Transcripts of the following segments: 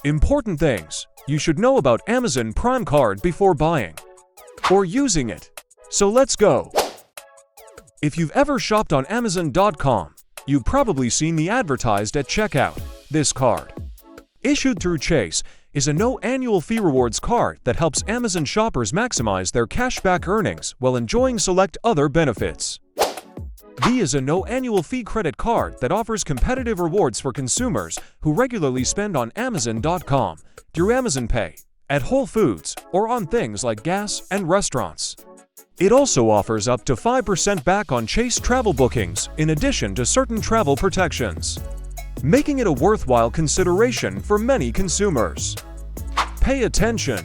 Important things you should know about Amazon Prime Card before buying or using it. So let's go. If you've ever shopped on Amazon.com, you've probably seen the advertised at checkout. This card, issued through Chase, is a no annual fee rewards card that helps Amazon shoppers maximize their cashback earnings while enjoying select other benefits. B is a no annual fee credit card that offers competitive rewards for consumers who regularly spend on Amazon.com, through Amazon Pay, at Whole Foods, or on things like gas and restaurants. It also offers up to 5% back on Chase travel bookings in addition to certain travel protections, making it a worthwhile consideration for many consumers. Pay attention!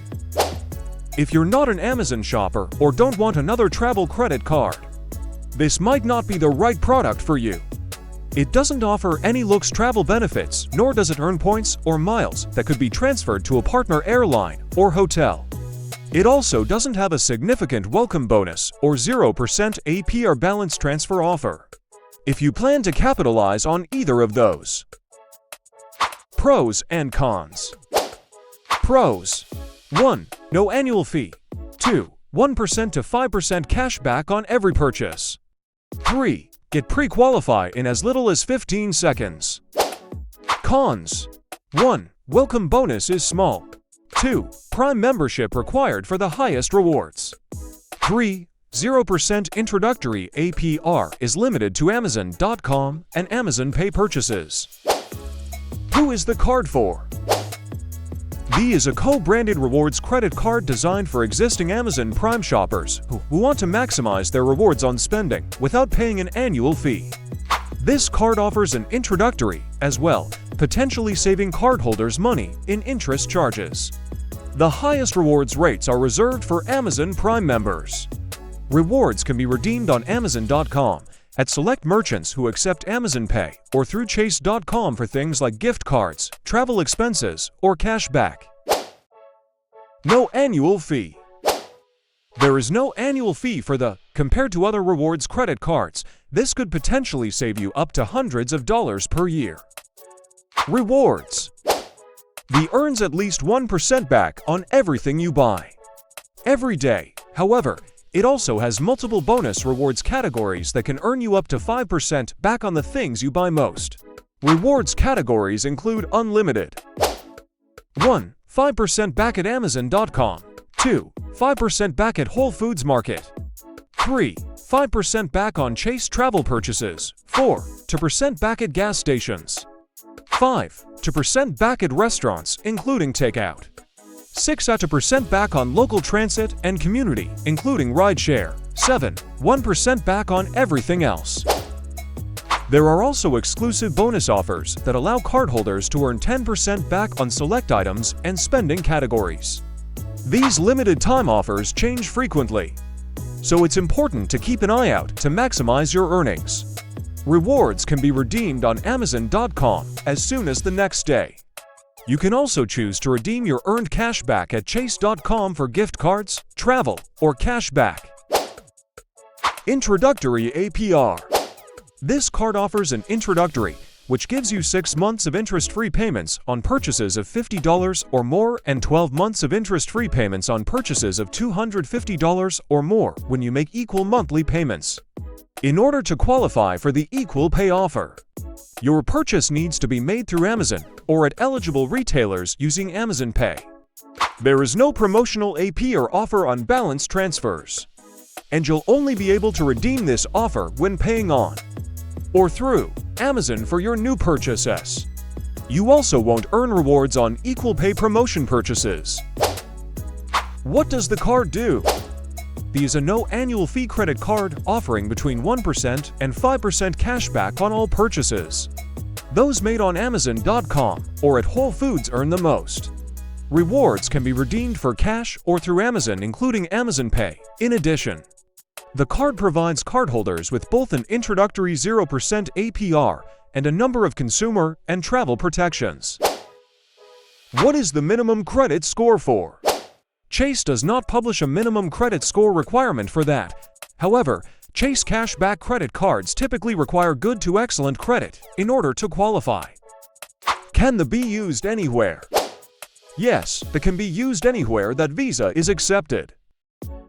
If you're not an Amazon shopper or don't want another travel credit card, this might not be the right product for you. It doesn't offer any looks travel benefits, nor does it earn points or miles that could be transferred to a partner airline or hotel. It also doesn't have a significant welcome bonus or 0% APR balance transfer offer. If you plan to capitalize on either of those. Pros and cons. Pros. 1. No annual fee. 2. 1% to 5% cash back on every purchase. 3. Get pre-qualify in as little as 15 seconds. Cons. 1. Welcome bonus is small. 2. Prime membership required for the highest rewards. 3. 0% introductory APR is limited to Amazon.com and Amazon Pay purchases. Who is the card for? B is a co-branded rewards credit card designed for existing Amazon Prime shoppers who want to maximize their rewards on spending without paying an annual fee. This card offers an introductory as well, potentially saving cardholders money in interest charges. The highest rewards rates are reserved for Amazon Prime members. Rewards can be redeemed on Amazon.com at select merchants who accept Amazon Pay or through Chase.com for things like gift cards, travel expenses, or cash back. No annual fee. There is no annual fee for the, compared to other rewards credit cards, this could potentially save you up to hundreds of dollars per year. Rewards. B earns at least 1% back on everything you buy every day. However, it also has multiple bonus rewards categories that can earn you up to 5% back on the things you buy most. Rewards categories include unlimited. 1. 5% back at Amazon.com. 2. 5% back at Whole Foods Market. 3. 5% back on Chase travel purchases. 4. 2% back at gas stations. 5. 2% back at restaurants, including takeout. 6. 2% back on local transit and community, including rideshare. 7. 1% back on everything else. There are also exclusive bonus offers that allow cardholders to earn 10% back on select items and spending categories. These limited time offers change frequently, so it's important to keep an eye out to maximize your earnings. Rewards can be redeemed on Amazon.com as soon as the next day. You can also choose to redeem your earned cash back at Chase.com for gift cards, travel, or cash back. Introductory APR. This card offers an introductory, which gives you 6 months of interest-free payments on purchases of $50 or more and 12 months of interest-free payments on purchases of $250 or more when you make equal monthly payments. In order to qualify for the equal pay offer, your purchase needs to be made through Amazon or at eligible retailers using Amazon Pay. There is no promotional APR offer on balance transfers, and you'll only be able to redeem this offer when paying on or through Amazon for your new purchases. You also won't earn rewards on equal pay promotion purchases. What does the card do? B is a no annual fee credit card offering between 1% and 5% cash back on all purchases. Those made on Amazon.com or at Whole Foods earn the most. Rewards can be redeemed for cash or through Amazon, including Amazon Pay. In addition, the card provides cardholders with both an introductory 0% APR and a number of consumer and travel protections. What is the minimum credit score for? Chase does not publish a minimum credit score requirement for that. However, Chase cashback credit cards typically require good to excellent credit in order to qualify. Can the be used anywhere? Yes, it can be used anywhere that Visa is accepted.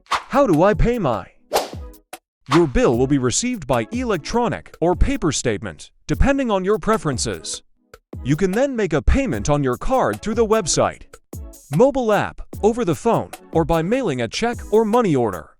How do I pay my? Your bill will be received by electronic or paper statement, depending on your preferences. You can then make a payment on your card through the website, mobile app, over the phone, or by mailing a check or money order.